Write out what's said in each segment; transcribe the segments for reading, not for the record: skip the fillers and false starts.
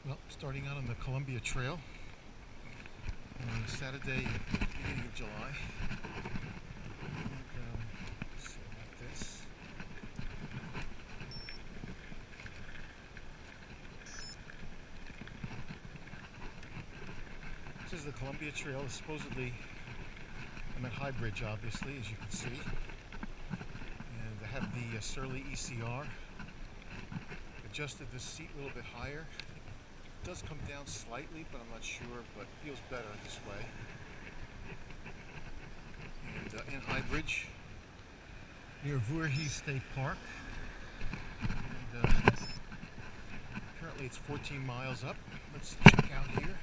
Well, starting out on the Colombia Trail on Saturday, beginning of July. And, let's see like this. This is the Colombia Trail. Supposedly, I'm at High Bridge, obviously, as you can see. And I have the Surly ECR. Adjusted the seat a little bit higher. It does come down slightly, but I'm not sure, but it feels better this way. And in High Bridge, near Voorhees State Park. And apparently it's 14 miles up. Let's check out here.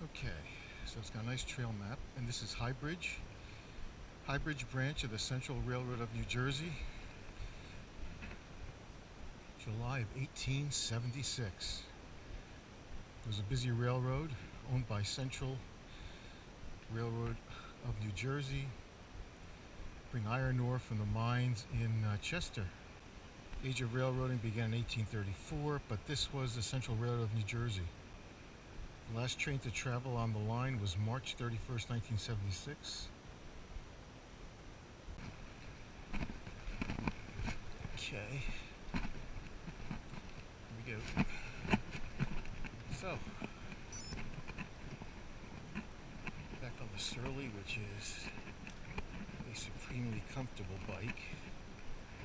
Okay, so it's got a nice trail map, and this is High Bridge branch of the Central Railroad of New Jersey, July of 1876. It was a busy railroad owned by Central Railroad of New Jersey, bring iron ore from the mines in Chester. Age of railroading began in 1834, but this was the Central Railroad of New Jersey. The last train to travel on the line was March 31st, 1976. Okay. Here we go. So, back on the Surly, which is a supremely comfortable bike.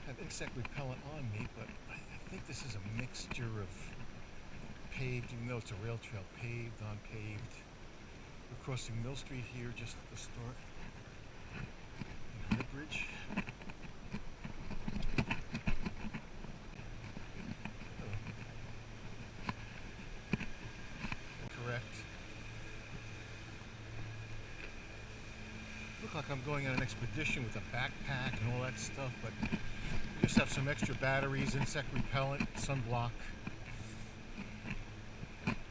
I have insect repellent on me, but I think this is a mixture of paved, even though it's a rail trail, paved, unpaved. We're crossing Mill Street here just at the start. High Bridge. Correct. Look like I'm going on an expedition with a backpack and all that stuff, but we just have some extra batteries, insect repellent, sunblock,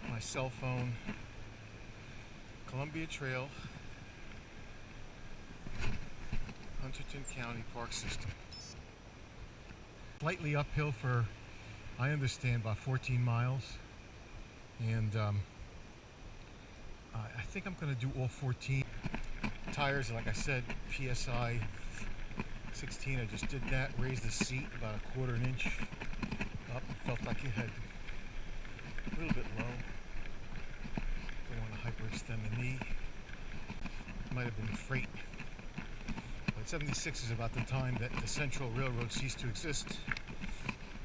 my cell phone, Columbia Trail, Hunterdon County Park System. Slightly uphill for, I understand, about 14 miles, and I think I'm going to do all 14. Tires, like I said, PSI 16. I just did that, raised the seat about a quarter an inch up. Felt like it had a little bit low. Don't want to hyperextend the knee. Might have been freight. But 76 is about the time that the Central Railroad ceased to exist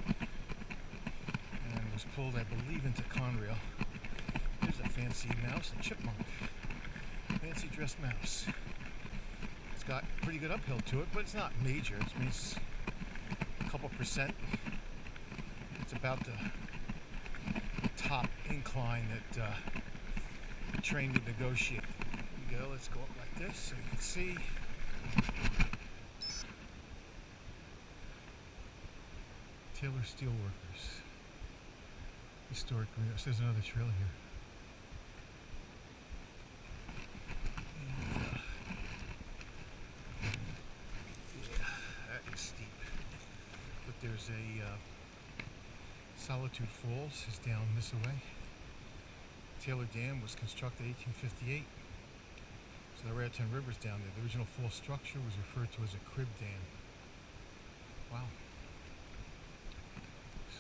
and was pulled, I believe, into Conrail. There's a fancy mouse, a chipmunk. Fancy dressed mouse. It's got pretty good uphill to it, but it's not major. It means a couple percent. It's about the top incline that the train would negotiate. Here we go. Let's go up like this so you can see. Taylor Steelworkers. Historic green. There's another trail here. There's a Solitude Falls is down this way. Taylor Dam was constructed in 1858. So the Raritan River's down there. The original fall structure was referred to as a crib dam. Wow.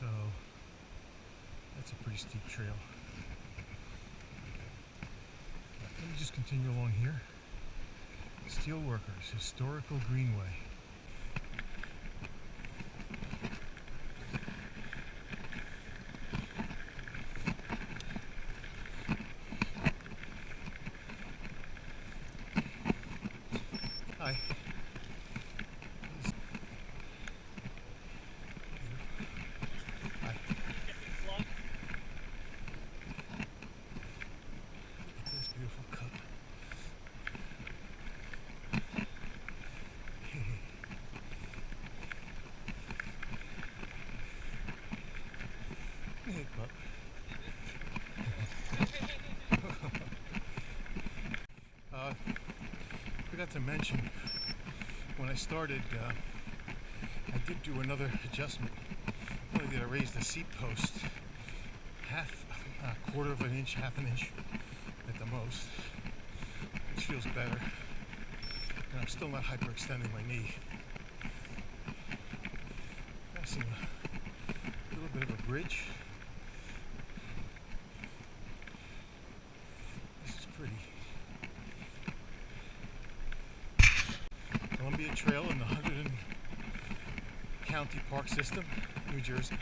So that's a pretty steep trail. Let me just continue along here. Steelworkers, Historical Greenway. Hi. Hi. Look at this beautiful cup. to mention, when I started, I did do another adjustment. Not only did I raise the seat post a quarter of an inch, half an inch at the most, which feels better. And I'm still not hyperextending my knee. Passing a little bit of a bridge. This is pretty. Colombia Trail in the 100 County Park System, New Jersey.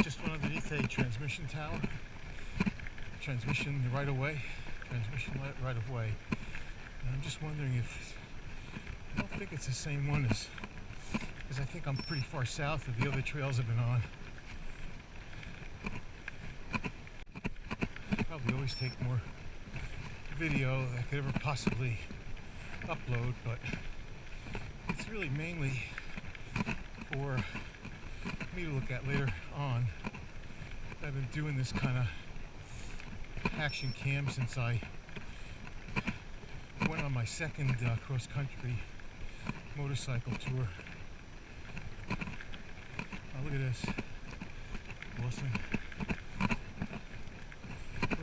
Just went underneath a transmission tower. Transmission right away. Transmission right of way. And I'm just wondering if, I don't think it's the same one as, because I think I'm pretty far south of the other trails I've been on. Probably always take more video than I could ever possibly upload, but it's really mainly for me to look at later on. I've been doing this kind of action cam since I went on my second cross-country motorcycle tour. Oh, look at this. Awesome.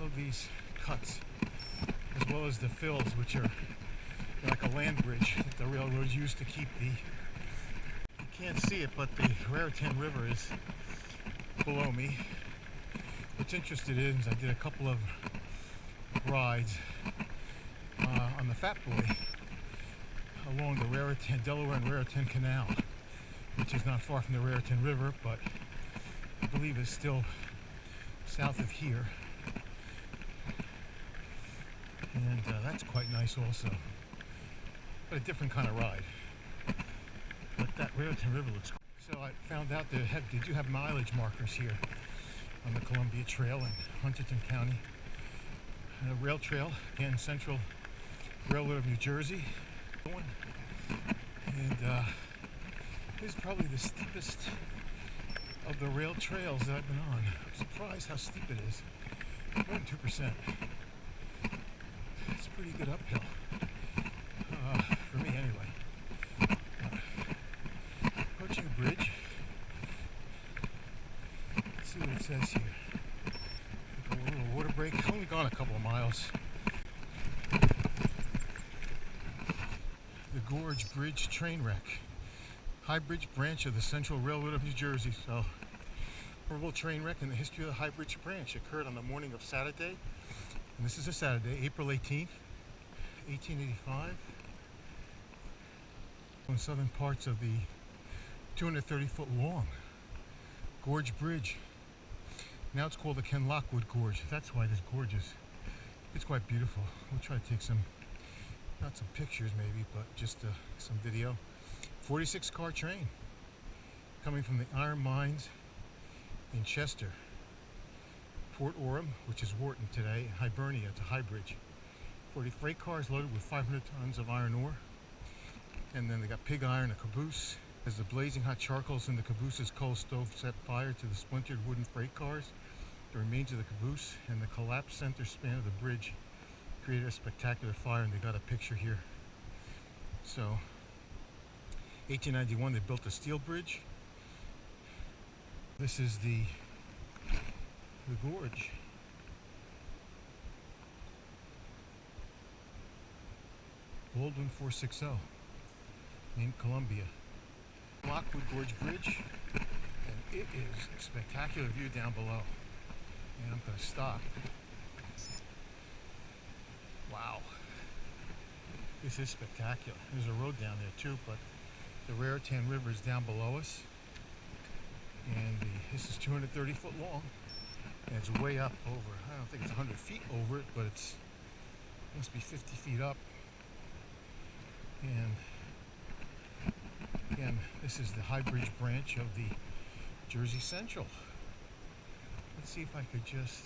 Love these cuts, as well as the fills, which are like a land bridge that the railroads used to keep the... You can't see it, but the Raritan River is below me. What's interesting is I did a couple of rides on the Fat Boy along the Raritan, Delaware and Raritan Canal, which is not far from the Raritan River, but I believe it's still south of here. And that's quite nice also, but a different kind of ride. But that Raritan River looks cool. So I found out they do have mileage markers here on the Colombia Trail in Huntington County. And a rail trail, again, Central Railroad of New Jersey. And this is probably the steepest of the rail trails that I've been on. I'm surprised how steep it is. More than 2%. It's a pretty good uphill. For me anyway. Approaching a bridge. Let's see what it says here. Take a little water break. Only gone a couple of miles. The Gorge Bridge train wreck. High Bridge branch of the Central Railroad of New Jersey. So, horrible train wreck in the history of the High Bridge branch occurred on the morning of Saturday. And this is a Saturday, April 18th, 1885. In southern parts of the 230-foot long Gorge Bridge. Now it's called the Ken Lockwood Gorge. That's why this gorge is, it's quite beautiful. We'll try to take some, not some pictures maybe, but just some video. 46-car train coming from the iron mines in Chester, Port Orem, which is Wharton today, and Hibernia to High Bridge. 40 freight cars loaded with 500 tons of iron ore. And then they got pig iron, a caboose. As the blazing hot charcoals in the caboose's coal stove set fire to the splintered wooden freight cars, the remains of the caboose and the collapsed center span of the bridge created a spectacular fire, and they got a picture here. So, 1891 they built a steel bridge. This is the gorge. Baldwin 460 in Columbia. Lockwood Gorge Bridge, and it is a spectacular view down below. And I'm going to stop. Wow. This is spectacular. There's a road down there too, but the Raritan River is down below us. And this is 230 foot long. And it's way up over, I don't think it's 100 feet over it, but it's must be 50 feet up. And again, this is the High Bridge branch of the Jersey Central. Let's see if I could just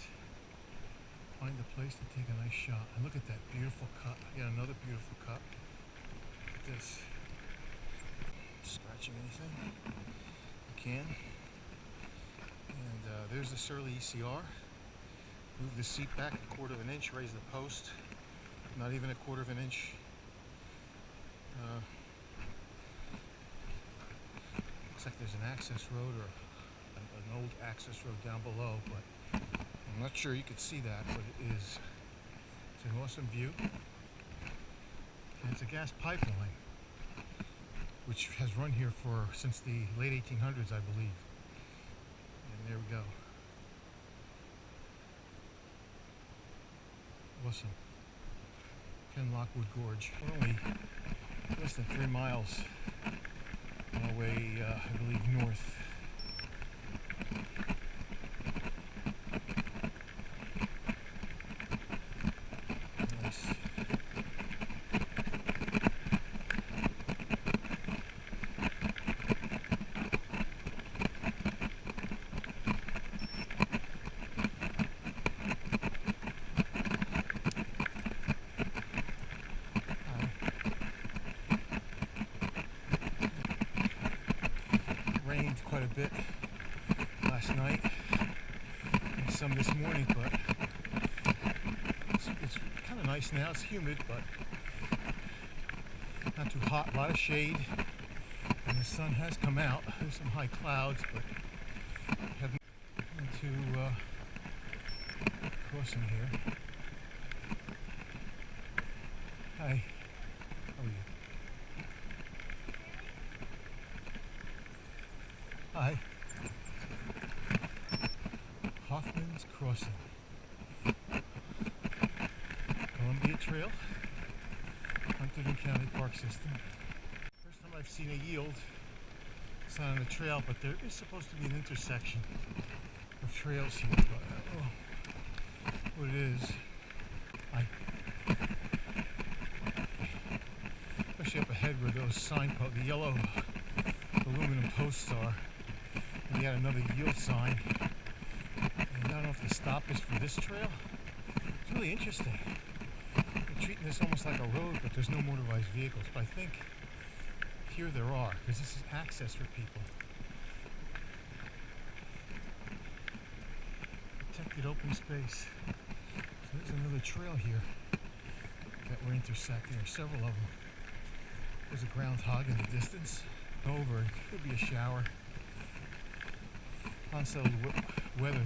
find a place to take a nice shot. And look at that beautiful cut. Yet another beautiful cut. Look at this. Scratching anything I can. And there's the Surly ECR. Move the seat back a quarter of an inch, raise the post, not even a quarter of an inch. Looks like there's an access road or an old access road down below, but I'm not sure you could see that, but it is. It's an awesome view. And it's a gas pipeline, which has run here since the late 1800s, I believe. And there we go. Awesome. Ken Lockwood Gorge. We're only less than 3 miles on our way, I believe, north. Nice. Rained quite a bit last night and some this morning, but it's kind of nice now. It's humid, but not too hot. A lot of shade, and the sun has come out. There's some high clouds, but heading into crossing here. Hi, how are you? Hi. Hoffman's Crossing. Colombia Trail, Hunterdon County Park System. First time I've seen a yield sign on the trail, but there is supposed to be an intersection of trails here, but I don't know what it is. Especially up ahead where those signposts, the yellow aluminum posts are. We got another yield sign, and I don't know if the stop is for this trail. It's really interesting. They're treating this almost like a road, but there's no motorized vehicles. But I think here there are, because this is access for people. Protected open space. So there's another trail here that we're intersecting. There's several of them. There's a groundhog in the distance. Over, it could be a shower. Unsettled weather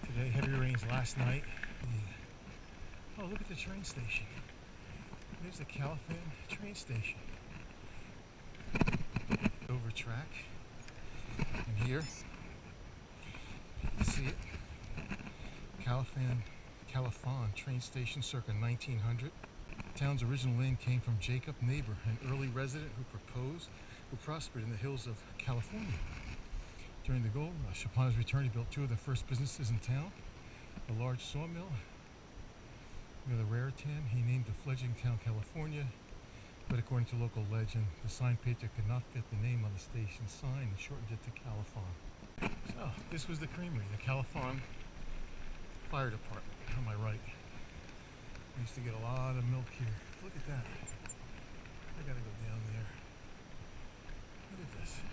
today. Heavy rains last night. Yeah. Oh, look at the train station. There's the Califan train station. Over track. And here, you can see it. Califan train station circa 1900. The town's original name came from Jacob Neighbor, an early resident who prospered in the hills of California. During the gold rush, upon his return, he built 2 of the first businesses in town, a large sawmill with a rare tin. He named the fledgling town California, but according to local legend, the sign painter could not fit the name on the station sign and shortened it to Califan. So, this was the creamery, the Califan Fire Department, on my right. I used to get a lot of milk here. Look at that. I gotta go down there. Look at this.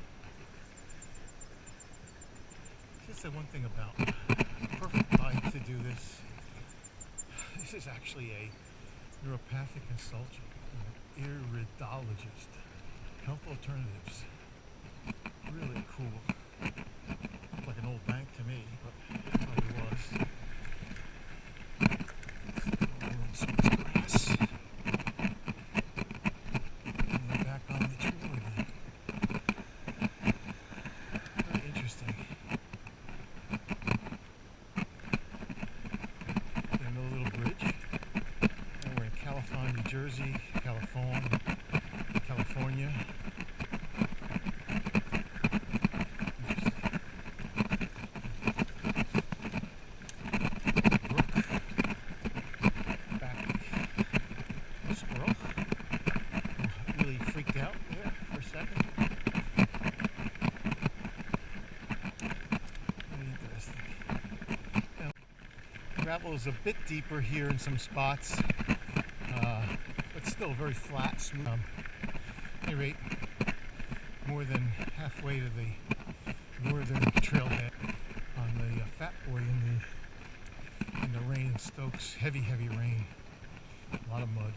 Just the one thing about perfect time to do this. This is actually a neuropathic consultant, an iridologist. Health alternatives. Really cool. Looked like an old bank to me, but it probably was. Jersey, California. Brook. Back. A squirrel. Really freaked out there for a second. Very interesting. Now, gravel is a bit deeper here in some spots. But still very flat, smooth. At any rate, more than halfway to the northern trailhead on the Fat Boy in the And the rain in Stokes, heavy rain, a lot of mud.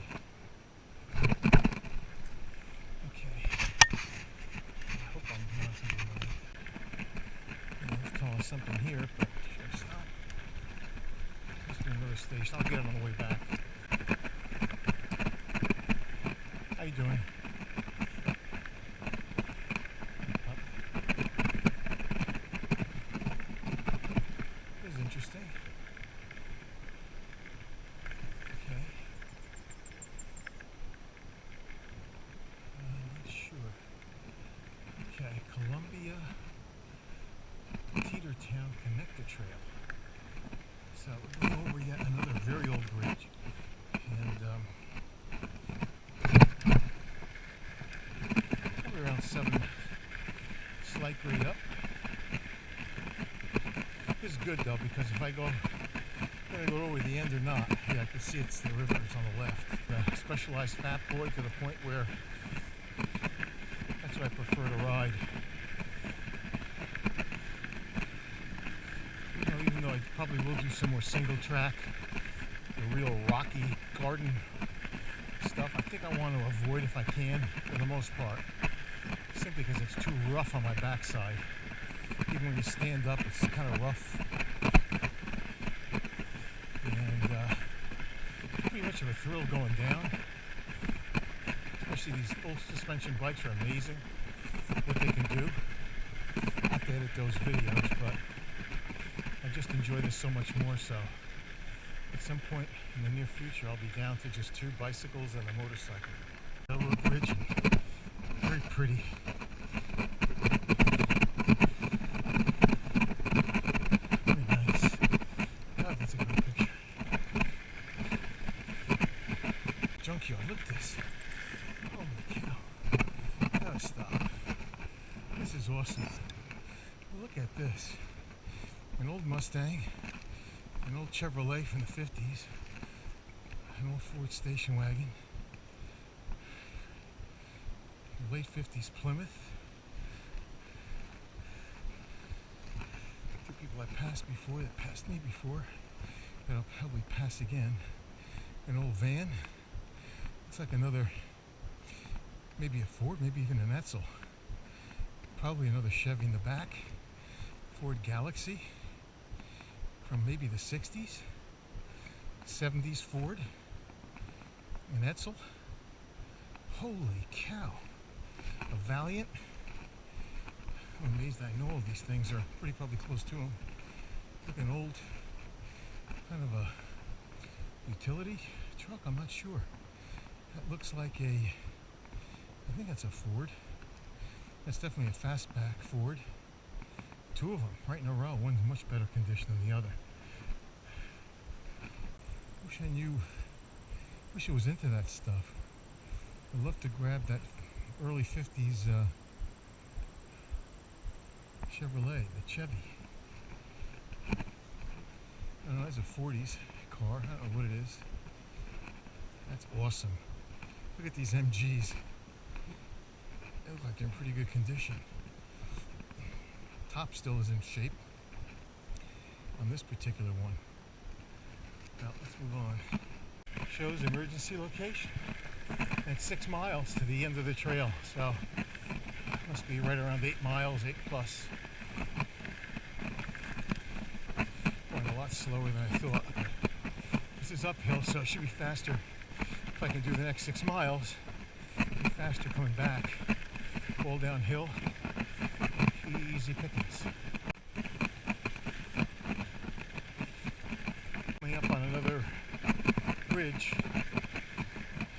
Okay, I hope I'm doing something right. Yeah, it's telling us something here, but sure it's not. Must be another station. I'll get it on the way back. How you doing? This is interesting. Okay. Not sure. Okay, Colombia Trail. So we're going over yet another very old bridge, and probably around 7, slight grade up. This is good though, because if I go over the end or not, yeah, I can see it's the river is on the left. Specialized fat boy to the point where that's what I prefer to ride. Even though I probably will do some more single track, the real rocky garden stuff, I think I want to avoid if I can, for the most part, simply because it's too rough on my backside. Even when you stand up, it's kind of rough. And pretty much of a thrill going down. Especially these full suspension bikes are amazing, what they can do. I have to edit those videos, but I just enjoy this so much more so. At some point in the near future, I'll be down to just 2 bicycles and a motorcycle. Railroad bridge, very pretty. Very nice. God, that's a good picture. Junkyard, look at this. Holy cow. Gotta stop. This is awesome. Look at this. An old Mustang, an old Chevrolet from the 50s, an old Ford station wagon, late 50s Plymouth. 2 people I passed before, that passed me before, that I'll probably pass again. An old van. Looks like another, maybe a Ford, maybe even an Edsel. Probably another Chevy in the back. Ford Galaxy from maybe the 60s, 70s Ford, an Edsel. Holy cow. A Valiant. I'm amazed I know all these things are pretty probably close to them. Like an old kind of a utility truck, I'm not sure. That looks like a, I think that's a Ford. That's definitely a fastback Ford. 2 of them right in a row. One's much better condition than the other. Wish I knew, wish I was into that stuff. I'd love to grab that early 50s Chevrolet, the Chevy. I don't know, that's a 40s car. I don't know what it is. That's awesome. Look at these MGs. They look like they're in pretty good condition. Top still is in shape on this particular one. Now let's move on. Shows emergency location. And 6 miles to the end of the trail, so must be right around 8 miles, 8 plus. Going a lot slower than I thought. This is uphill, so it should be faster. If I can do the next 6 miles, it'll be faster coming back. All downhill. Easy pickings. Coming up on another bridge,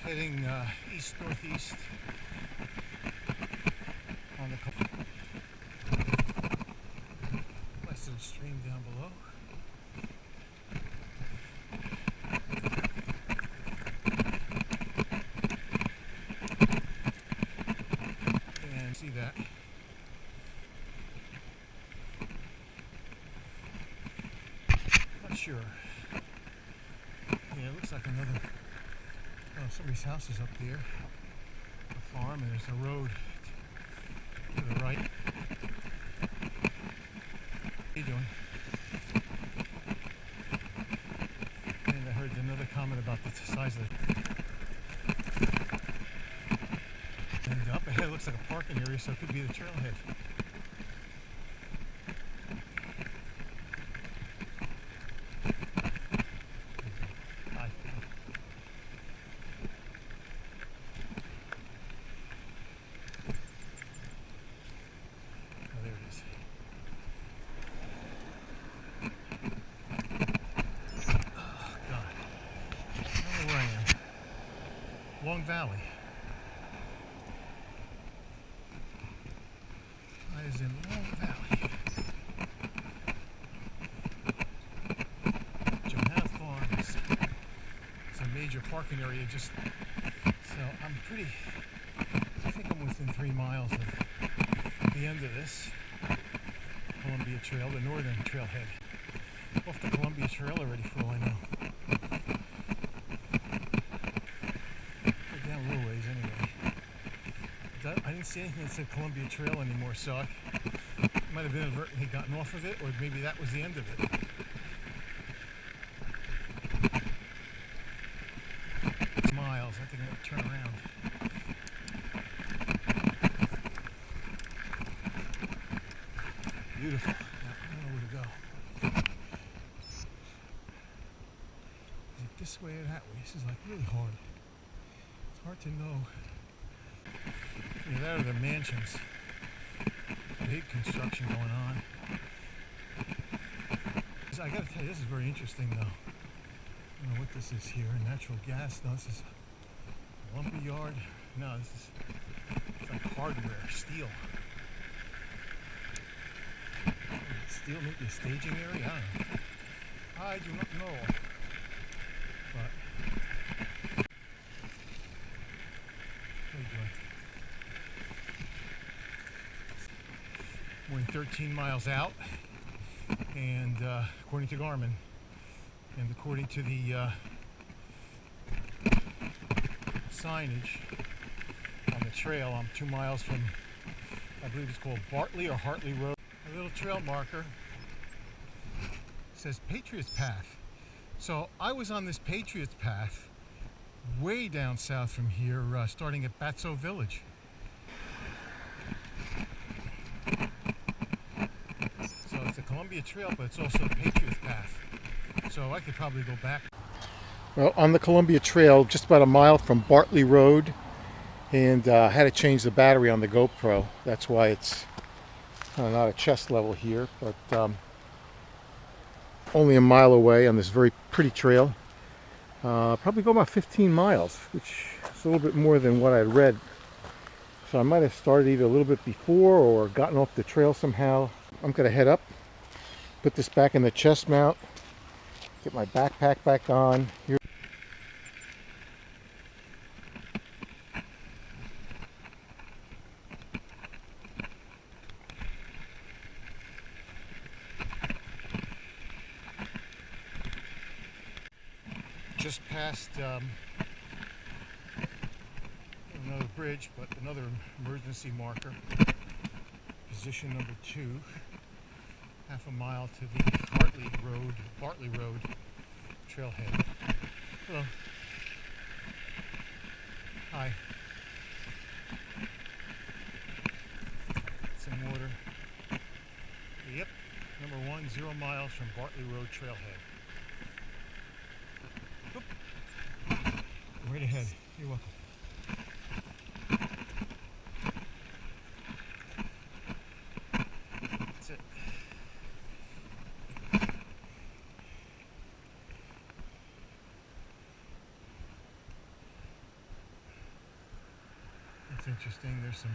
heading east-northeast on the nice little stream down below. And see that. Sure. Yeah, it looks like another, oh, somebody's house is up there, a farm, and there's a road to the right. How you doing? about the size of it. And up ahead looks like a parking area, so it could be the trailhead. Long Valley. I is in Long Valley. Johanna Farms. It's a major parking area. Just so I think I'm within 3 miles of the end of this Colombia Trail, the northern trailhead. Off the Colombia Trail already, for all I know. Down a little ways anyway. I didn't see anything that said Colombia Trail anymore, so I might have inadvertently gotten off of it, or maybe that was the end of it. Miles, I think I'm going to turn around. Beautiful. Now, I don't know where to go. Is it this way or that way? This is like really hard. It's hard to know. That are the mansions. Big construction going on. I gotta tell you, this is very interesting though. I don't know what this is here. Natural gas. No, this is a lumber yard. No, it's like hardware, steel. Steel, maybe a staging area? I don't know. I do not know. But what are you doing? We're in 13 miles out, and according to Garmin, and according to the signage on the trail, I'm 2 miles from, I believe it's called Bartley or Hartley Road. A little trail marker says Patriots Path. So I was on this Patriots Path way down south from here, starting at Batso Village. So it's the Colombia Trail, but it's also the Patriots Path. So I could probably go back. Well, on the Colombia Trail, just about a mile from Bartley Road, and I had to change the battery on the GoPro. That's why it's not at chest level here, but only a mile away on this very pretty trail. Probably go about 15 miles, which is a little bit more than what I had read. So I might have started either a little bit before or gotten off the trail somehow. I'm going to head up, put this back in the chest mount, get my backpack back on. Here. Just past another bridge, but another emergency marker. Position number 2, half a mile to the Bartley Road trailhead. Hello. Hi. Some water. Yep. Number 1, 0 miles from Bartley Road trailhead. Oop. Right ahead. You're welcome. That's it. That's interesting. There's some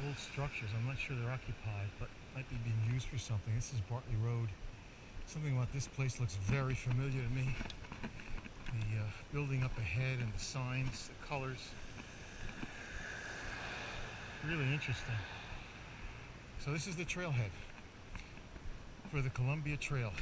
old structures. I'm not sure they're occupied, but might be being used for something. This is Bartley Road. Something about this place looks very familiar to me. The building up ahead and the signs, the colors. Really interesting. So this is the trailhead for the Colombia Trail.